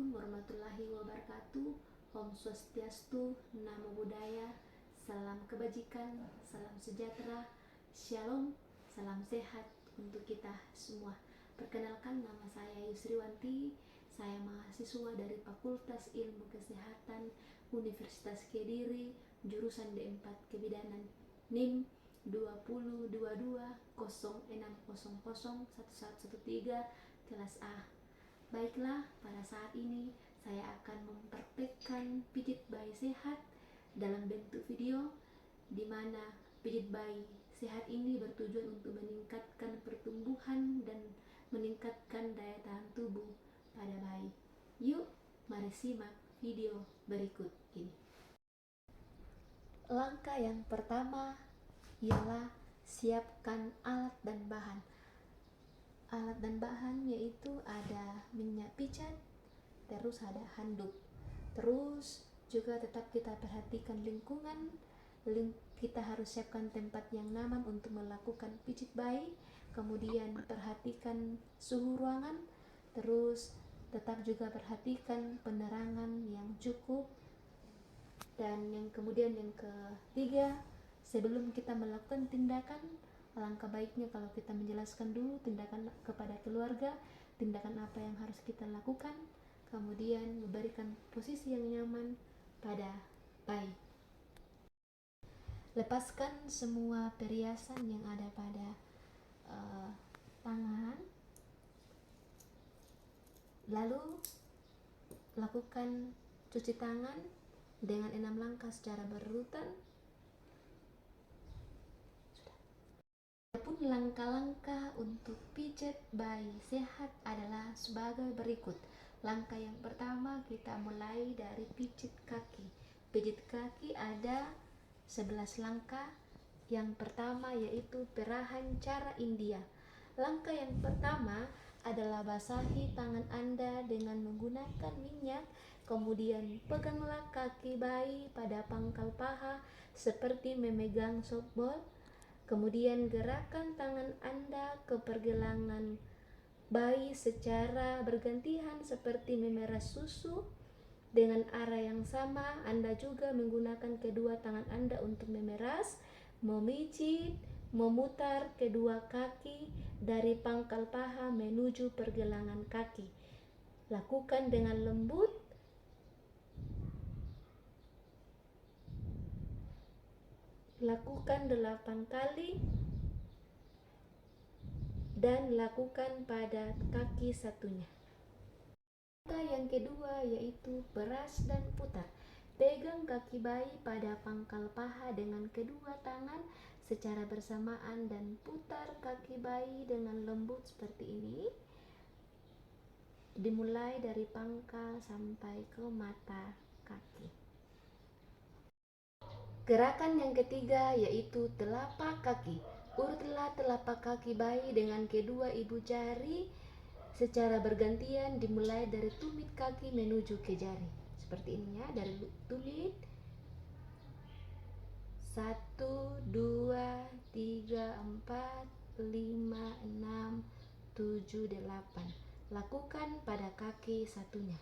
Assalamualaikum warahmatullahi wabarakatuh. Om Swastiastu, Namo Buddhaya, salam kebajikan, salam sejahtera, Shalom, salam sehat untuk kita semua. Perkenalkan, nama saya Yusriwanti. Saya mahasiswa dari Fakultas Ilmu Kesehatan Universitas Kediri, jurusan D4 Kebidanan, NIM 202206001113 kelas A. Baiklah, pada saat ini saya akan mempraktekkan pijit bayi sehat dalam bentuk video, di mana pijit bayi sehat ini bertujuan untuk meningkatkan pertumbuhan dan meningkatkan daya tahan tubuh pada bayi. Yuk, mari simak video berikut ini. Langkah yang pertama ialah siapkan alat dan bahan. Alat dan bahan yaitu ada minyak pijat, terus ada handuk. Terus juga tetap kita perhatikan lingkungan. Kita harus siapkan tempat yang nyaman untuk melakukan pijit bayi. Kemudian perhatikan suhu ruangan. Terus tetap juga perhatikan penerangan yang cukup. Dan yang ketiga, sebelum kita melakukan tindakan, alangkah baiknya kalau kita menjelaskan dulu tindakan kepada keluarga, tindakan apa yang harus kita lakukan, kemudian memberikan posisi yang nyaman pada bayi. Lepaskan semua perhiasan yang ada pada tangan, lalu lakukan cuci tangan dengan 6 langkah secara berurutan. Adapun langkah-langkah untuk pijat bayi sehat adalah sebagai berikut. Langkah yang pertama, kita mulai dari pijit kaki. Pijit kaki ada 11 langkah. Yang pertama yaitu perahan cara India. Langkah yang pertama adalah basahi tangan Anda dengan menggunakan minyak. Kemudian peganglah kaki bayi pada pangkal paha seperti memegang softball. Kemudian gerakan tangan Anda ke pergelangan bayi secara bergantian seperti memeras susu. Dengan arah yang sama, Anda juga menggunakan kedua tangan Anda untuk memeras, memijit, memutar kedua kaki dari pangkal paha menuju pergelangan kaki. Lakukan dengan lembut. Lakukan 8 kali dan lakukan pada kaki satunya. Langkah yang kedua yaitu peras dan putar. Pegang kaki bayi pada pangkal paha dengan kedua tangan secara bersamaan dan putar kaki bayi dengan lembut seperti ini. Dimulai dari pangkal sampai ke mata kaki. Gerakan yang ketiga yaitu telapak kaki. Urutlah telapak kaki bayi dengan kedua ibu jari secara bergantian, dimulai dari tumit kaki menuju ke jari. Seperti ini ya, dari tumit 1, 2, 3, 4, 5, 6, 7, 8. Lakukan pada kaki satunya.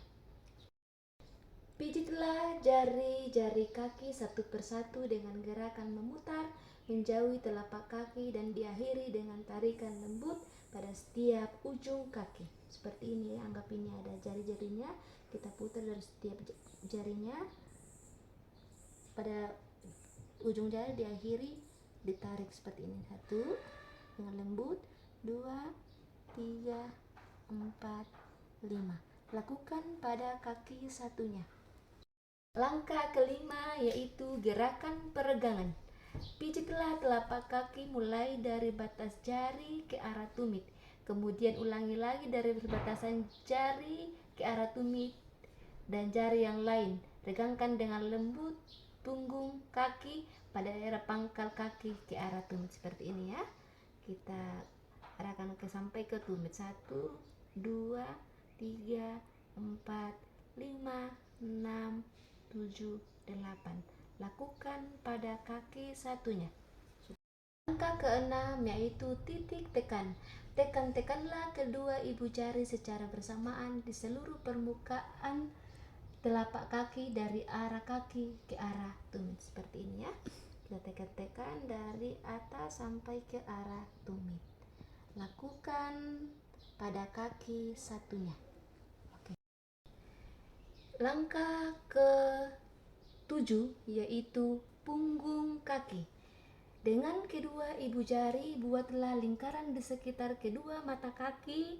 Pijitlah jari-jari kaki satu persatu dengan gerakan memutar menjauhi telapak kaki dan diakhiri dengan tarikan lembut pada setiap ujung kaki. Seperti ini ya, anggap ini ada jari-jarinya, kita putar dari setiap jarinya pada ujung jari, diakhiri ditarik seperti ini. 1 dengan lembut, 2, 3, 4, 5. Lakukan pada kaki satunya. Langkah kelima yaitu gerakan peregangan. Pijitlah telapak kaki mulai dari batas jari ke arah tumit. Kemudian ulangi lagi dari perbatasan jari ke arah tumit dan jari yang lain. Regangkan dengan lembut punggung kaki pada daerah pangkal kaki ke arah tumit seperti ini ya. Kita arahkan sampai ke tumit. 1, 2, 3, 4, 5, 6, 7, 8. Lakukan pada kaki satunya. Langkah keenam yaitu titik tekan. Tekan-tekanlah kedua ibu jari secara bersamaan di seluruh permukaan telapak kaki dari arah kaki ke arah tumit. Seperti ini ya. Kita tekan-tekan dari atas sampai ke arah tumit. Lakukan pada kaki satunya. Oke. Langkah ke-7 yaitu punggung kaki. Dengan kedua ibu jari, buatlah lingkaran di sekitar kedua mata kaki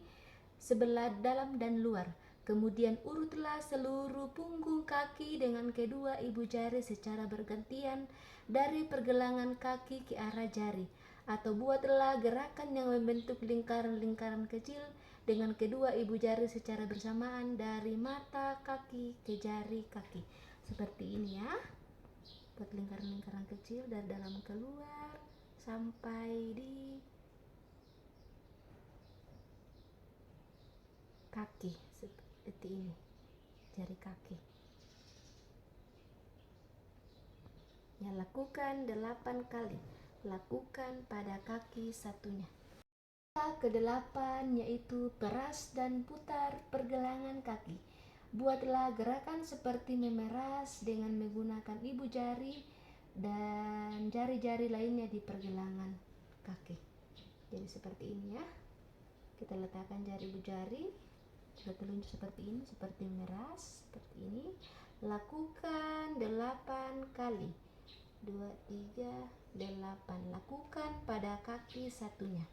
sebelah dalam dan luar. Kemudian urutlah seluruh punggung kaki dengan kedua ibu jari secara bergantian dari pergelangan kaki ke arah jari. Atau buatlah gerakan yang membentuk lingkaran-lingkaran kecil dengan kedua ibu jari secara bersamaan dari mata kaki ke jari kaki. Seperti ini ya. Buat lingkaran-lingkaran kecil dari dalam keluar sampai di kaki seperti ini, jari kaki ya. Lakukan 8 kali. Lakukan pada kaki satunya. Ke-8 yaitu peras dan putar pergelangan kaki. Buatlah gerakan seperti memeras dengan menggunakan ibu jari dan jari-jari lainnya di pergelangan kaki. Jadi seperti ini ya. Kita letakkan jari ibu jari, kita telunjuk seperti ini, seperti memeras, seperti ini. Lakukan 8 kali. 2, 3, 8. Lakukan pada kaki satunya.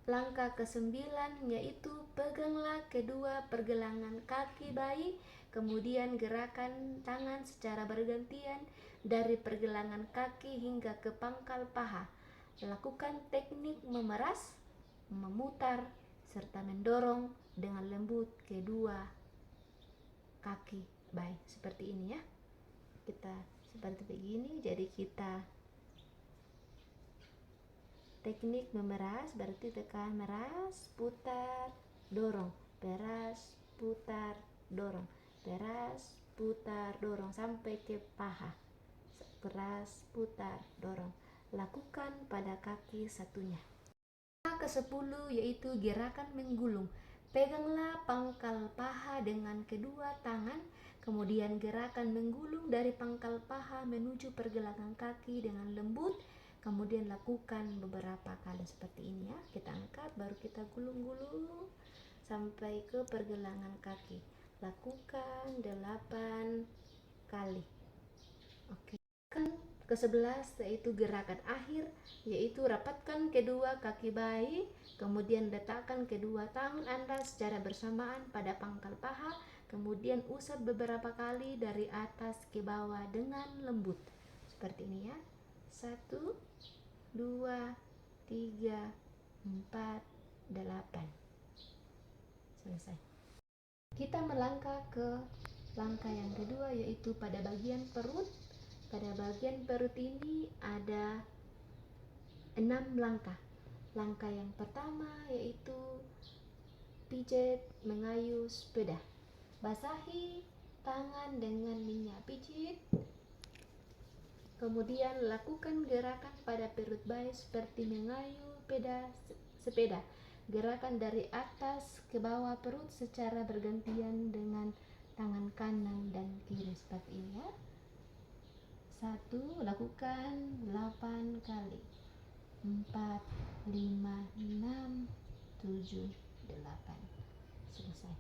Langkah ke-9 yaitu peganglah kedua pergelangan kaki bayi, kemudian gerakan tangan secara bergantian dari pergelangan kaki hingga ke pangkal paha. Lakukan teknik memeras, memutar, serta mendorong dengan lembut kedua kaki bayi. Seperti ini ya. Kita seperti begini, jadi kita teknik memeras berarti tekan, meras, putar, dorong, peras, putar, dorong, peras, putar, dorong sampai ke paha. Peras, putar, dorong. Lakukan pada kaki satunya. Ke-10 yaitu gerakan menggulung. Peganglah pangkal paha dengan kedua tangan, kemudian gerakan menggulung dari pangkal paha menuju pergelangan kaki dengan lembut. Kemudian lakukan beberapa kali seperti ini ya. Kita angkat, baru kita gulung-gulung sampai ke pergelangan kaki. Lakukan 8 kali. Oke. Ke-11 yaitu gerakan akhir, yaitu rapatkan kedua kaki bayi, kemudian letakkan kedua tangan Anda secara bersamaan pada pangkal paha, kemudian usap beberapa kali dari atas ke bawah dengan lembut. Seperti ini ya. 1, 2, 3, 4, 8. Selesai. Kita melangkah ke langkah yang kedua yaitu pada bagian perut. Pada bagian perut ini ada 6 langkah. Langkah yang pertama yaitu pijat mengayuh sepeda. Basahi tangan dengan minyak pijit. Kemudian lakukan gerakan pada perut bayi seperti mengayuh sepeda. Gerakan dari atas ke bawah perut secara bergantian dengan tangan kanan dan kiri seperti ini ya. 1, lakukan 8 kali. 4, 5, 6, 7, 8. Selesai.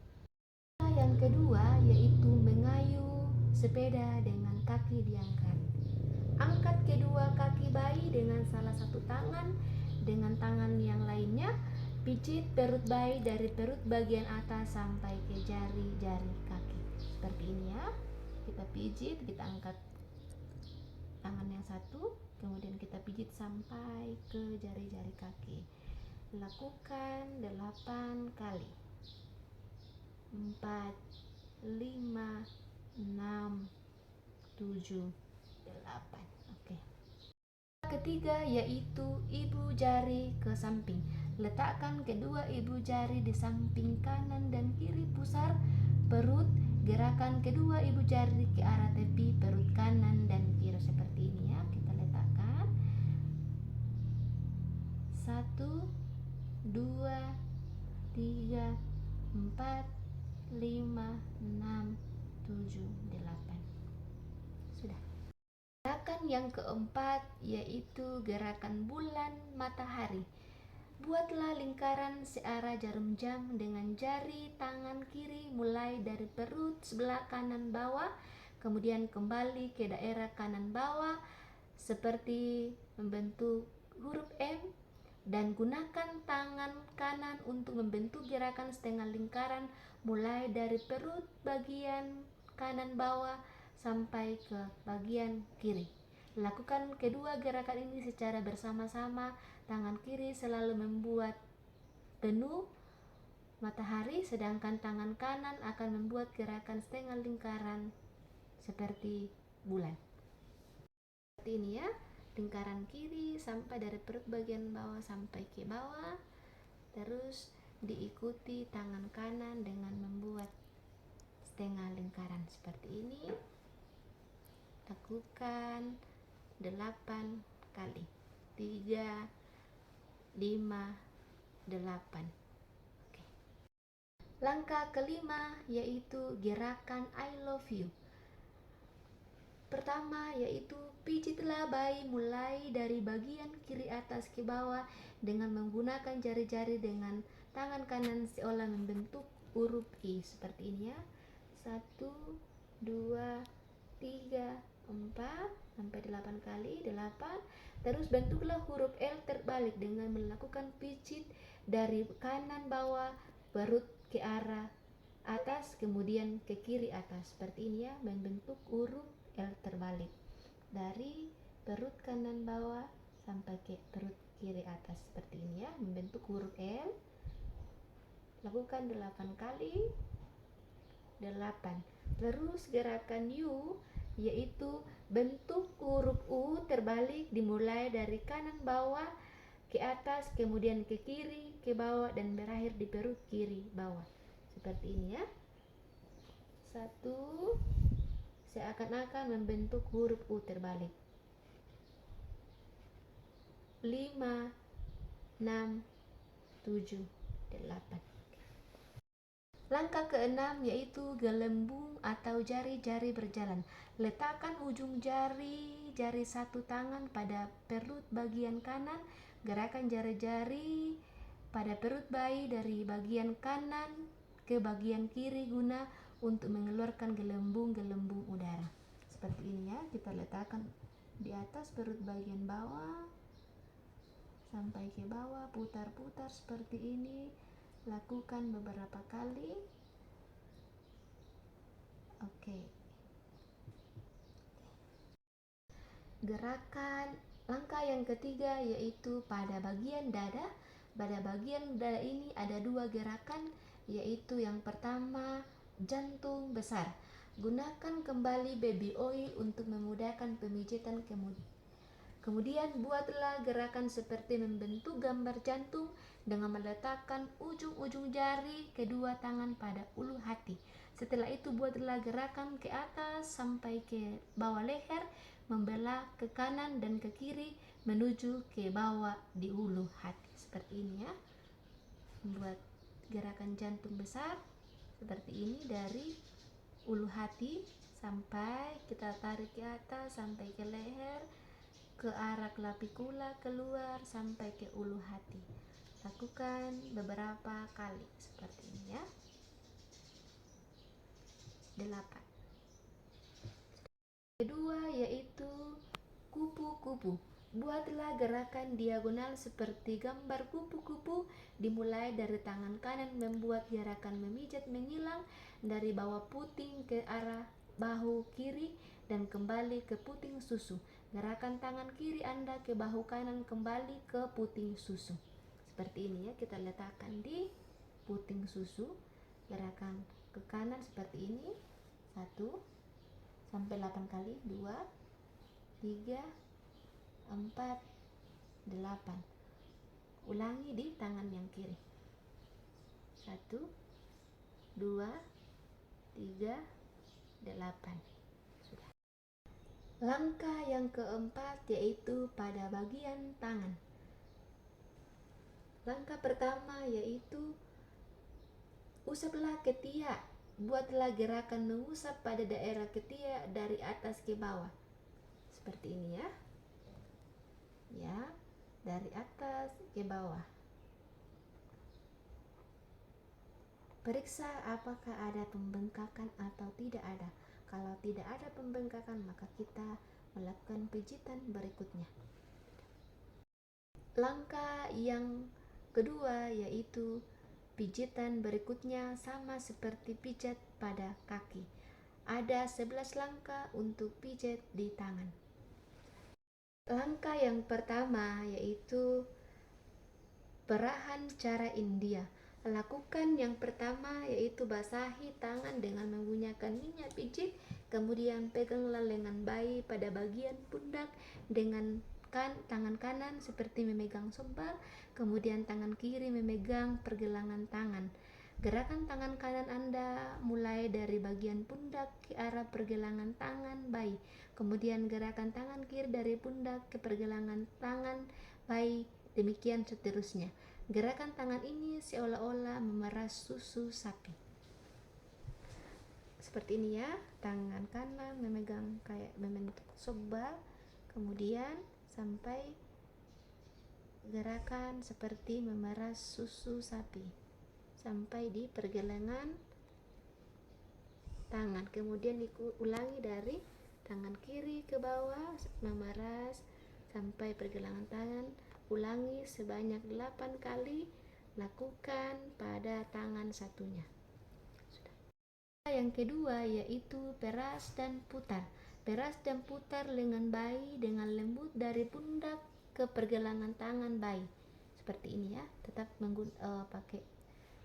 Yang kedua yaitu mengayuh sepeda dengan kaki diangkat. Angkat kedua kaki bayi dengan salah satu tangan, dengan tangan yang lainnya pijit perut bayi dari perut bagian atas sampai ke jari-jari kaki. Seperti ini ya. Kita pijit, kita angkat tangan yang satu, kemudian kita pijit sampai ke jari-jari kaki. Lakukan 8 kali. 4, 5, 6, 7, 8. Oke. Ketiga yaitu ibu jari ke samping. Letakkan kedua ibu jari di samping kanan dan kiri pusar perut. Gerakan kedua ibu jari ke arah tepi perut kanan dan kiri seperti ini ya. Kita letakkan 1, 2, 3, 4, 5, 6, 7, 8. Sudah. Gerakan yang keempat yaitu gerakan bulan matahari. Buatlah lingkaran searah jarum jam dengan jari tangan kiri mulai dari perut sebelah kanan bawah, kemudian kembali ke daerah kanan bawah seperti membentuk huruf M, dan gunakan tangan kanan untuk membentuk gerakan setengah lingkaran mulai dari perut bagian kanan bawah sampai ke bagian kiri. Lakukan kedua gerakan ini secara bersama-sama. Tangan kiri selalu membuat penuh matahari, sedangkan tangan kanan akan membuat gerakan setengah lingkaran seperti bulan. Seperti ini ya, lingkaran kiri sampai dari perut bagian bawah sampai ke bawah. Terus diikuti tangan kanan dengan membuat setengah lingkaran seperti ini. Lakukan 8 kali. 3, 5, 8. Oke. Langkah kelima yaitu gerakan I love you. Pertama yaitu pijitlah bayi mulai dari bagian kiri atas ke bawah dengan menggunakan jari-jari dengan tangan kanan seolah membentuk huruf I seperti ini ya. 1, 2, 3, 4 sampai 8 kali. 8. Terus bentuklah huruf L terbalik dengan melakukan pijit dari kanan bawah perut ke arah atas kemudian ke kiri atas seperti ini ya, membentuk huruf L terbalik dari perut kanan bawah sampai ke perut kiri atas seperti ini ya, membentuk huruf L. Lakukan 8 kali. 8. Terus gerakan U yaitu bentuk huruf U terbalik dimulai dari kanan bawah ke atas kemudian ke kiri ke bawah dan berakhir di perut kiri bawah seperti ini ya. 1, seakan-akan membentuk huruf U terbalik. 5, 6, 7, 8. Langkah keenam yaitu gelembung atau jari-jari berjalan. Letakkan ujung jari satu tangan pada perut bagian kanan. Gerakan jari-jari pada perut bayi dari bagian kanan ke bagian kiri guna untuk mengeluarkan gelembung-gelembung udara. Seperti ini ya, kita letakkan di atas perut bagian bawah sampai ke bawah, putar-putar seperti ini. Lakukan beberapa kali. Oke. Gerakan langkah yang ketiga yaitu pada bagian dada. Pada bagian dada ini ada 2 gerakan, yaitu yang pertama jantung besar. Gunakan kembali baby oil untuk memudahkan pemijitan Kemudian buatlah gerakan seperti membentuk gambar jantung dengan meletakkan ujung-ujung jari kedua tangan pada ulu hati. Setelah itu buatlah gerakan ke atas sampai ke bawah leher, membelah ke kanan dan ke kiri menuju ke bawah di ulu hati. Seperti ini ya. Membuat gerakan jantung besar seperti ini dari ulu hati sampai kita tarik ke atas sampai ke leher, ke arah klapikula keluar sampai ke ulu hati. Lakukan beberapa kali seperti ini ya. 8. Kedua yaitu kupu-kupu. Buatlah gerakan diagonal seperti gambar kupu-kupu, dimulai dari tangan kanan membuat gerakan memijat menyilang dari bawah puting ke arah bahu kiri dan kembali ke puting susu. Gerakan tangan kiri Anda ke bahu kanan kembali ke puting susu. Seperti ini ya, kita letakkan di puting susu. Gerakan ke kanan seperti ini. 1 sampai 8 kali. 2, 3, 4, 8. Ulangi di tangan yang kiri. 1, 2, 3, 8. Sudah. Langkah yang keempat yaitu pada bagian tangan. Langkah pertama yaitu usaplah ketiak. Buatlah gerakan mengusap pada daerah ketiak dari atas ke bawah. Seperti ini ya. Ya, dari atas ke bawah. Periksa apakah ada pembengkakan atau tidak ada. Kalau tidak ada pembengkakan, maka kita melakukan pijitan berikutnya. Langkah yang kedua yaitu pijitan berikutnya sama seperti pijat pada kaki. Ada 11 langkah untuk pijat di tangan. Langkah yang pertama yaitu perahan cara India. Lakukan yang pertama yaitu basahi tangan dengan menggunakan minyak pijit, kemudian peganglah lengan bayi pada bagian pundak dengan tangan kanan seperti memegang sombal, kemudian tangan kiri memegang pergelangan tangan. Gerakan tangan kanan Anda mulai dari bagian pundak ke arah pergelangan tangan bayi, kemudian gerakan tangan kiri dari pundak ke pergelangan tangan bayi, demikian seterusnya. Gerakan tangan ini seolah-olah memeras susu sapi. Seperti ini ya, tangan kanan memegang kayak membentuk soba, kemudian sampai gerakan seperti memeras susu sapi sampai di pergelangan tangan. Kemudian diulangi dari tangan kiri ke bawah memeras sampai pergelangan tangan. Ulangi sebanyak 8 kali, lakukan pada tangan satunya. Sudah. Yang kedua yaitu peras dan putar. Peras dan putar lengan bayi dengan lembut dari pundak ke pergelangan tangan bayi. Seperti ini ya, tetap pakai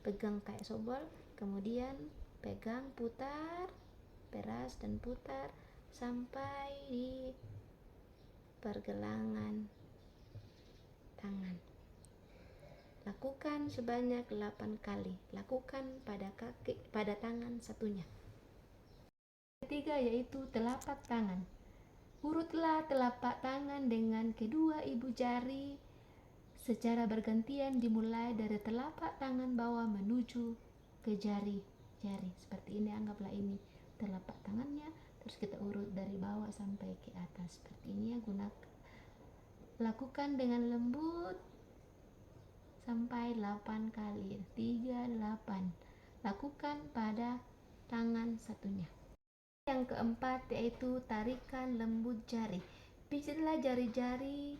pegang kayak sobol, kemudian pegang, putar, peras dan putar sampai di pergelangan tangan. Lakukan sebanyak 8 kali. Lakukan pada tangan satunya. Ketiga yaitu telapak tangan. Urutlah telapak tangan dengan kedua ibu jari secara bergantian, dimulai dari telapak tangan bawah menuju ke jari-jari. Seperti ini, anggaplah ini telapak tangannya, terus kita urut dari bawah sampai ke atas. Seperti ini ya, lakukan dengan lembut sampai 8 kali. 3, 8. Lakukan pada tangan satunya. Yang keempat yaitu tarikan lembut jari. Pijitlah jari-jari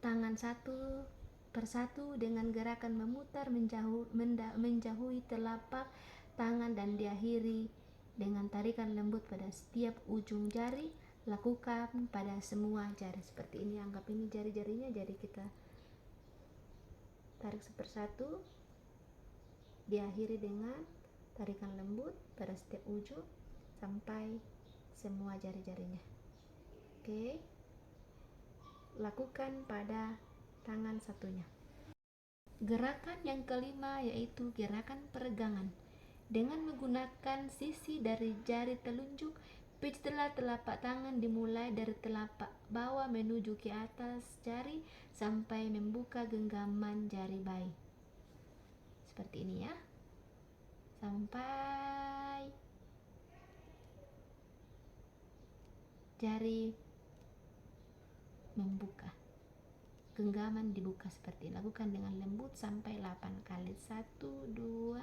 tangan satu persatu dengan gerakan memutar menjauhi telapak tangan dan diakhiri dengan tarikan lembut pada setiap ujung jari. Lakukan pada semua jari. Seperti ini, anggap ini jari-jarinya, jadi kita tarik sepersatu, diakhiri dengan tarikan lembut pada setiap ujung sampai semua jari-jarinya. Oke, lakukan pada tangan satunya. Gerakan yang kelima yaitu gerakan peregangan. Dengan menggunakan sisi dari jari telunjuk, pijitlah telapak tangan dimulai dari telapak bawah menuju ke atas jari sampai membuka genggaman jari bayi. Seperti ini ya. Sampai jari membuka. Genggaman dibuka seperti ini. Lakukan dengan lembut sampai 8 kali. 1, 2,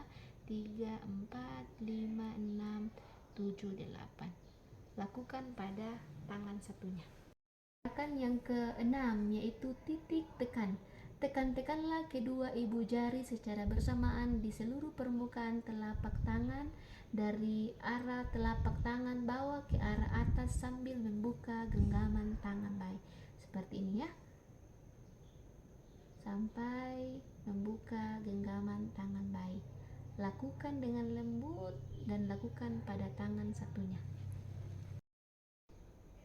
3, 4, 5, 6, 7, 8. Lakukan pada tangan satunya. Gerakan yang keenam yaitu titik tekan. Tekan-tekanlah kedua ibu jari secara bersamaan di seluruh permukaan telapak tangan dari arah telapak tangan bawah ke arah atas sambil membuka genggaman tangan bayi. Seperti ini ya. Sampai membuka genggaman tangan bayi. Lakukan dengan lembut dan lakukan pada tangan satunya.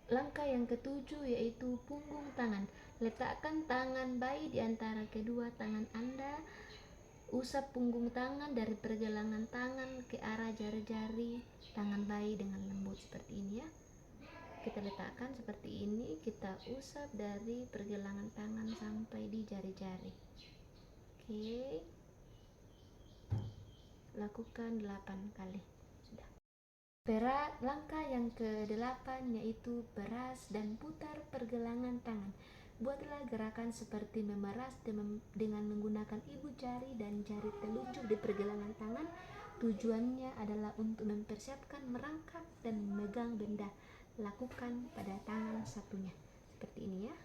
Langkah yang ketujuh yaitu punggung tangan. Letakkan tangan bayi di antara kedua tangan Anda. Usap punggung tangan dari pergelangan tangan ke arah jari-jari tangan bayi dengan lembut seperti ini ya. Kita letakkan seperti ini, kita usap dari pergelangan tangan sampai di jari-jari. Oke. Lakukan 8 kali. Sudah. Langkah yang ke-8 yaitu peras dan putar pergelangan tangan. Buatlah gerakan seperti memeras dengan menggunakan ibu jari dan jari telunjuk di pergelangan tangan. Tujuannya adalah untuk mempersiapkan merangkap dan memegang benda. Lakukan pada tangan satunya. Seperti ini ya.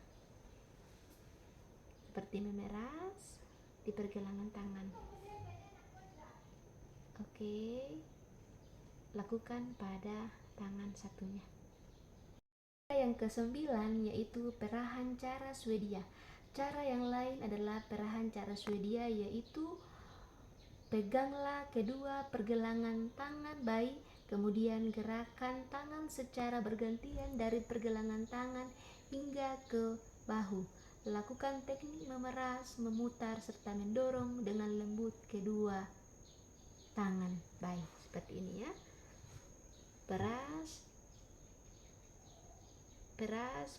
Seperti memeras di pergelangan tangan. Oke. Lakukan pada tangan satunya. Yang ke-9 yaitu perahan cara Swedia. Cara yang lain adalah perahan cara Swedia, yaitu peganglah kedua pergelangan tangan bayi, kemudian gerakan tangan secara bergantian dari pergelangan tangan hingga ke bahu. Lakukan teknik memeras, memutar, serta mendorong dengan lembut kedua tangan bayi. Seperti ini ya. Peras,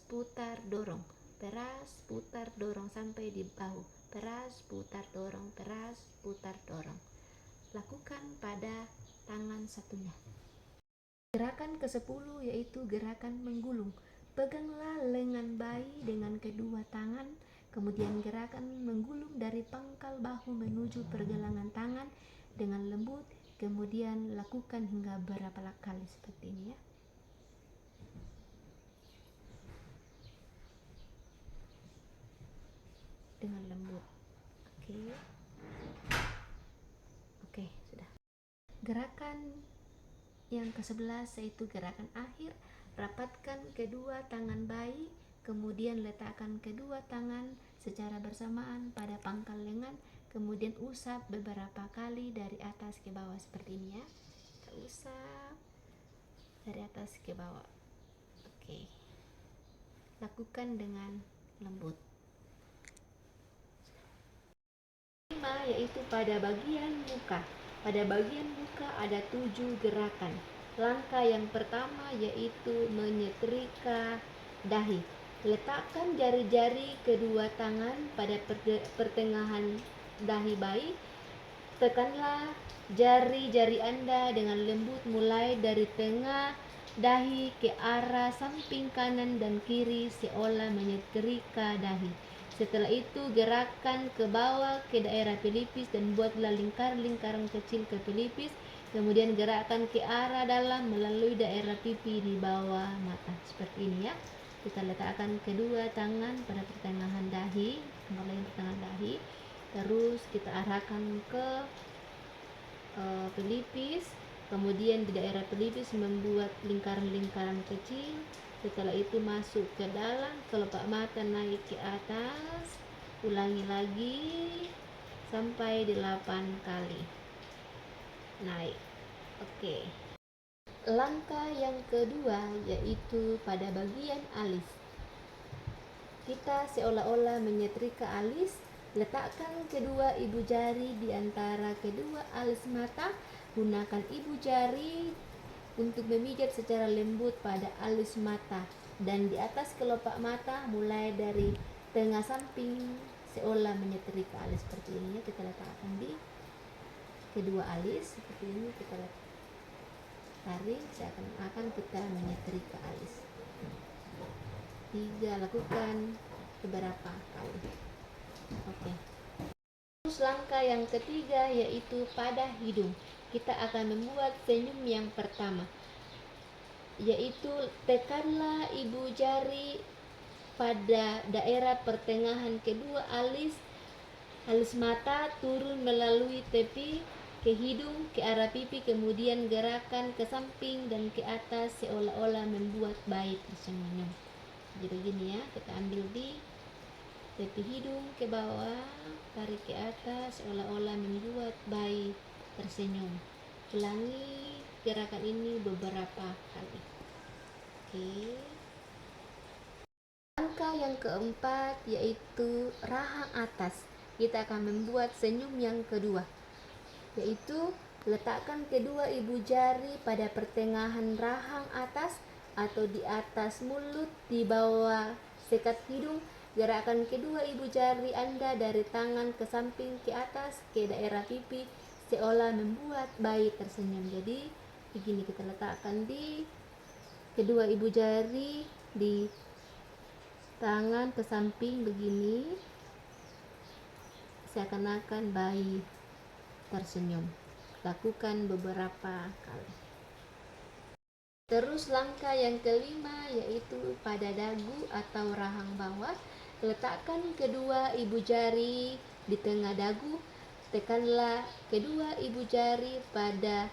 putar, dorong. Peras, putar, dorong sampai di bahu. Peras, putar, dorong. Peras, putar, dorong. Lakukan pada tangan satunya. Gerakan ke-10 yaitu gerakan menggulung. Peganglah lengan bayi dengan kedua tangan, kemudian gerakan menggulung dari pangkal bahu menuju pergelangan tangan dengan lembut, kemudian lakukan hingga berapa kali seperti ini ya. Dengan lembut. Oke, sudah. Gerakan yang ke-11 yaitu gerakan akhir. Rapatkan kedua tangan bayi, kemudian letakkan kedua tangan secara bersamaan pada pangkal lengan, kemudian usap beberapa kali dari atas ke bawah seperti ini ya. Kita usap dari atas ke bawah. Oke. Lakukan dengan lembut. Yaitu pada bagian muka. Pada bagian muka ada 7 gerakan. Langkah yang pertama yaitu menyetrika dahi. Letakkan jari-jari kedua tangan pada pertengahan dahi bayi. Tekanlah jari-jari Anda dengan lembut mulai dari tengah dahi ke arah samping kanan dan kiri seolah menyetrika dahi. Setelah itu gerakkan ke bawah ke daerah pelipis dan buatlah lingkaran kecil ke pelipis. Kemudian gerakkan ke arah dalam melalui daerah pipi di bawah mata. Seperti ini ya. Kita letakkan kedua tangan pada pertengahan dahi, mulai pertengahan dahi. Terus kita arahkan ke pelipis. Kemudian di daerah pelipis membuat lingkaran-lingkaran kecil. Setelah itu masuk ke dalam kelopak mata, naik ke atas, ulangi lagi sampai 8 kali naik. Oke. Langkah yang kedua yaitu pada bagian alis. Kita seolah-olah menyetrika alis. Letakkan kedua ibu jari di antara kedua alis mata. Gunakan ibu jari untuk memijat secara lembut pada alis mata dan di atas kelopak mata mulai dari tengah samping seolah menyetrika alis seperti ini. Kita letakkan di kedua alis seperti ini, kita tarik seakan-akan kita menyetrika alis. 3, lakukan beberapa kali. Oke. Terus langkah yang ketiga yaitu pada hidung. Kita akan membuat senyum yang pertama, yaitu tekanlah ibu jari pada daerah pertengahan kedua alis mata, turun melalui tepi ke hidung, ke arah pipi, kemudian gerakan ke samping dan ke atas seolah-olah membuat bayi tersenyum. Jadi gini ya, kita ambil di tepi hidung ke bawah, tarik ke atas seolah-olah membuat bayi tersenyum. Ulangi gerakan ini beberapa kali. Oke. Langkah yang keempat yaitu rahang atas. Kita akan membuat senyum yang kedua, yaitu letakkan kedua ibu jari pada pertengahan rahang atas atau di atas mulut, di bawah sekat hidung. Gerakan kedua ibu jari Anda dari tangan ke samping ke atas ke daerah pipi seolah membuat bayi tersenyum. Jadi begini, kita letakkan di kedua ibu jari di tangan ke samping begini, seakan-akan bayi tersenyum. Lakukan beberapa kali. Terus langkah yang kelima yaitu pada dagu atau rahang bawah. Letakkan kedua ibu jari di tengah dagu. Tekanlah kedua ibu jari pada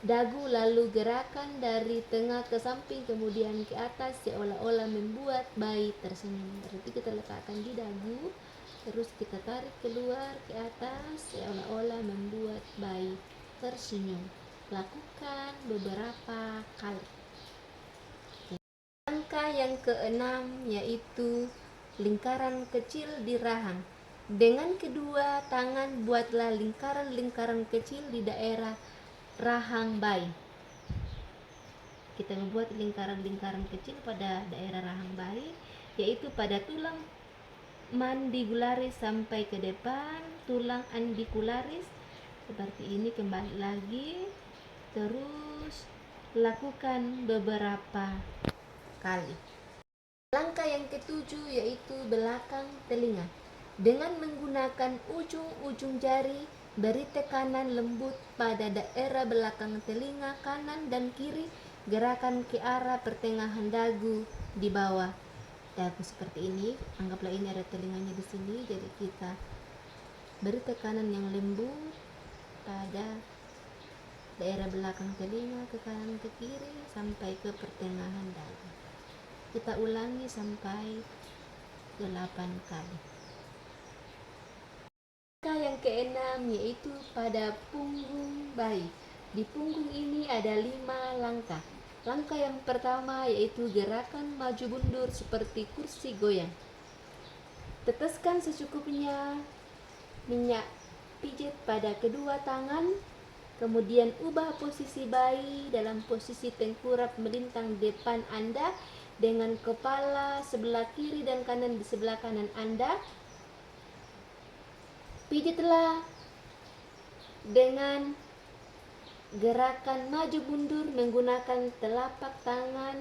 dagu, lalu gerakan dari tengah ke samping kemudian ke atas seolah-olah membuat bayi tersenyum. Berarti kita letakkan di dagu, terus kita tarik keluar ke atas seolah-olah membuat bayi tersenyum. Lakukan beberapa kali. Langkah yang keenam yaitu lingkaran kecil di rahang. Dengan kedua tangan buatlah lingkaran-lingkaran kecil di daerah rahang bayi. Kita membuat lingkaran-lingkaran kecil pada daerah rahang bayi, yaitu pada tulang mandibularis sampai ke depan tulang undicularis. Seperti ini, kembali lagi. Terus lakukan beberapa kali. Langkah yang ketujuh yaitu belakang telinga. Dengan menggunakan ujung-ujung jari, beri tekanan lembut pada daerah belakang telinga kanan dan kiri. Gerakan ke arah pertengahan dagu di bawah dagu seperti ini. Anggaplah ini ada telinganya di sini, jadi kita beri tekanan yang lembut pada daerah belakang telinga ke kanan ke kiri sampai ke pertengahan dagu. Kita ulangi sampai 8 kali. Langkah yang keenam yaitu pada punggung bayi. Di punggung ini ada 5 langkah. Langkah yang pertama yaitu gerakan maju mundur seperti kursi goyang. Teteskan secukupnya minyak pijit pada kedua tangan. Kemudian ubah posisi bayi dalam posisi tengkurap melintang depan Anda dengan kepala sebelah kiri dan kanan di sebelah kanan Anda. Pijitlah dengan gerakan maju mundur menggunakan telapak tangan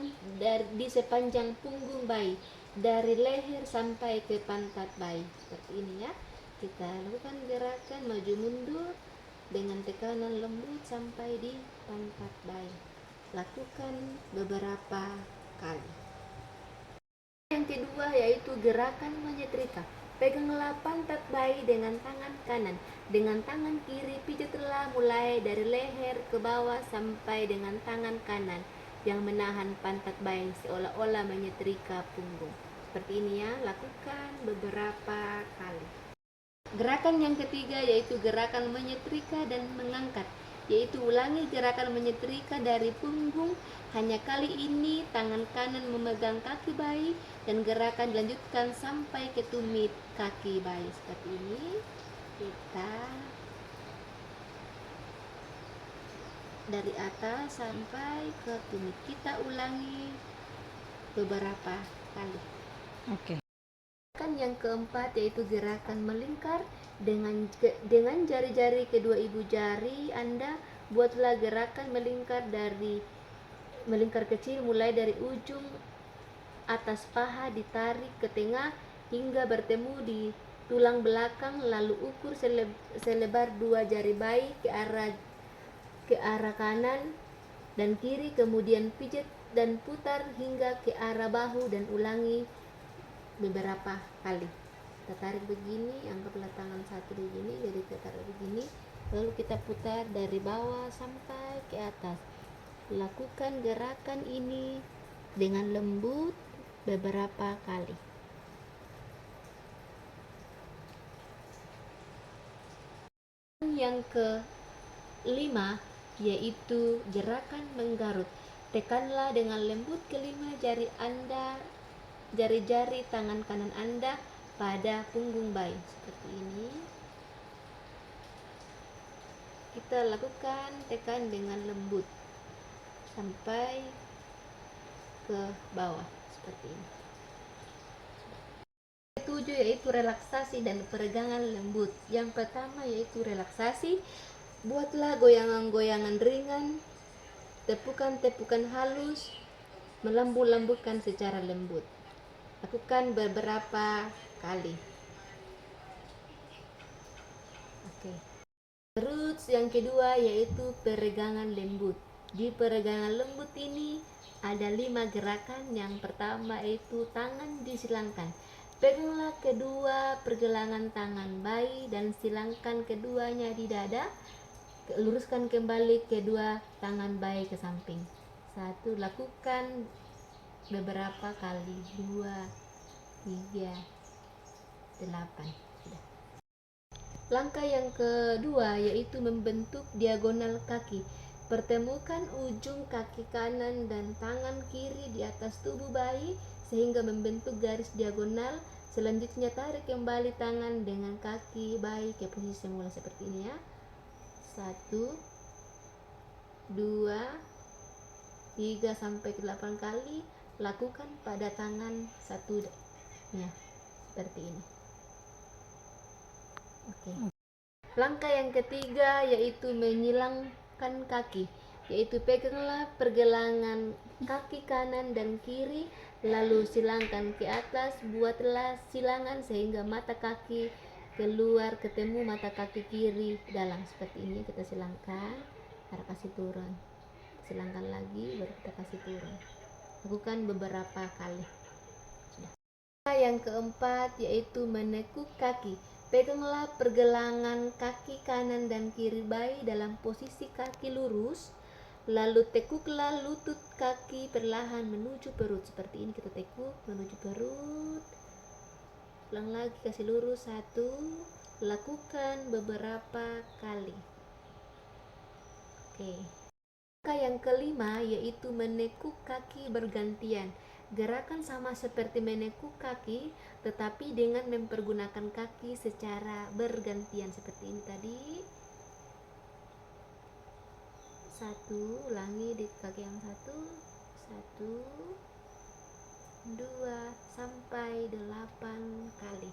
di sepanjang punggung bayi dari leher sampai ke pantat bayi. Seperti ini ya. Kita lakukan gerakan maju mundur dengan tekanan lembut sampai di pantat bayi. Lakukan beberapa kali. Yang kedua yaitu gerakan menyetrika. Peganglah pantat bayi dengan tangan kanan. Dengan tangan kiri pijatlah mulai dari leher ke bawah sampai dengan tangan kanan yang menahan pantat bayi seolah-olah menyetrika punggung. Seperti ini ya, lakukan beberapa kali. Gerakan yang ketiga yaitu gerakan menyetrika dan mengangkat, yaitu ulangi gerakan menyetrika dari punggung. Hanya kali ini tangan kanan memegang kaki bayi dan gerakan dilanjutkan sampai ke tumit kaki bayi. Seperti ini. Kita dari atas sampai ke tumit. Kita ulangi beberapa kali. Oke. Gerakan yang keempat yaitu gerakan melingkar dengan jari-jari kedua ibu jari Anda. Buatlah gerakan melingkar kecil mulai dari ujung atas paha, ditarik ke tengah hingga bertemu di tulang belakang, lalu ukur selebar 2 jari bayi ke arah kanan dan kiri, kemudian pijat dan putar hingga ke arah bahu dan ulangi beberapa kali. Kita tarik begini, anggaplah tangan satu begini, jadi kita tarik begini, lalu kita putar dari bawah sampai ke atas. Lakukan gerakan ini dengan lembut beberapa kali. Yang kelima yaitu gerakan menggarut. Tekanlah dengan lembut kelima jari Anda, jari-jari tangan kanan Anda pada punggung bayi. Seperti ini. Kita lakukan tekan dengan lembut sampai ke bawah seperti ini. ke-7 yaitu relaksasi dan peregangan lembut. Yang pertama yaitu relaksasi. Buatlah goyangan-goyangan ringan, tepukan-tepukan halus, melembut-lembutkan secara lembut. Lakukan beberapa kali. Oke. Terus yang kedua yaitu peregangan lembut. Di peregangan lembut ini ada 5 gerakan. Yang pertama yaitu tangan disilangkan. Peganglah kedua pergelangan tangan bayi dan silangkan keduanya di dada. Luruskan kembali kedua tangan bayi ke samping. 1, lakukan beberapa kali. 2, 3, 8. Sudah. Langkah yang kedua yaitu membentuk diagonal kaki. Pertemukan ujung kaki kanan dan tangan kiri di atas tubuh bayi sehingga membentuk garis diagonal. Selanjutnya tarik kembali tangan dengan kaki bayi ke posisi semula seperti ini ya. 1, 2, 3 sampai 8 kali. Lakukan pada tangan satunya seperti ini. Oke. Langkah yang ketiga yaitu menyilangkan kaki, yaitu peganglah pergelangan kaki kanan dan kiri, lalu silangkan ke atas. Buatlah silangan sehingga mata kaki keluar ketemu mata kaki kiri dalam seperti ini. Kita silangkan, kita kasih turun, silangkan lagi, baru kita kasih turun. Lakukan beberapa kali. Sudah. Yang keempat yaitu menekuk kaki. Peganglah pergelangan kaki kanan dan kiri bayi dalam posisi kaki lurus, lalu tekuklah lutut kaki perlahan menuju perut. Seperti ini kita tekuk menuju perut. Ulang lagi, kasih lurus. 1, lakukan beberapa kali. Oke. Langkah yang kelima yaitu menekuk kaki bergantian. Gerakan sama seperti menekuk kaki, tetapi dengan mempergunakan kaki secara bergantian seperti ini tadi. 1, ulangi di kaki yang 1. 1, 2 sampai 8 kali.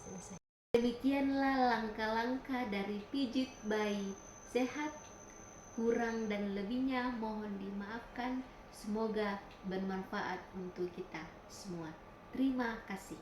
Selesai. Demikianlah langkah-langkah dari pijit bayi sehat. Kurang dan lebihnya mohon dimaafkan. Semoga bermanfaat untuk kita semua. Terima kasih.